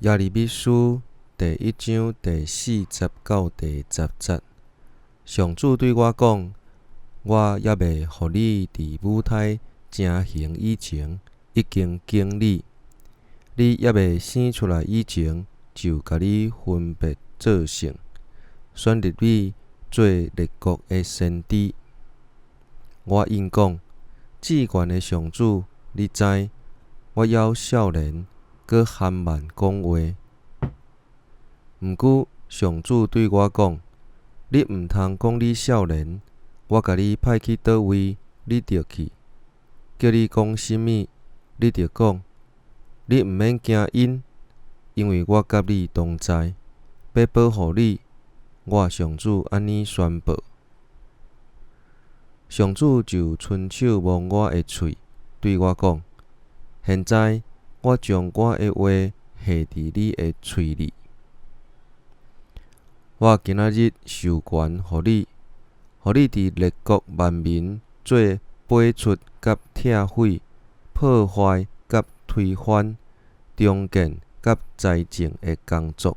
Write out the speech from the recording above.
耶利米书第1章第4节到第10节。上主对我讲：我也未予你伫母胎成形以前，已经经你；你也未生出来以前，就甲你分别做圣，选立你做列国的先知。我应讲：至高的上主，你知，我还少年，搁含慢讲话。毋过，上主对我讲：你毋通讲你少年，我甲你派去倒位，你就去；叫你讲甚物，你就讲。你毋免惊因，因为我甲你同在，要保护你。我上主安尼宣布。上主就伸手摸我的喙，对我讲：现在我将我的话下伫你的喙里。我今仔日授权予你伫列国万民做拔出甲拆毁、破坏甲推翻、重建甲栽种的工作。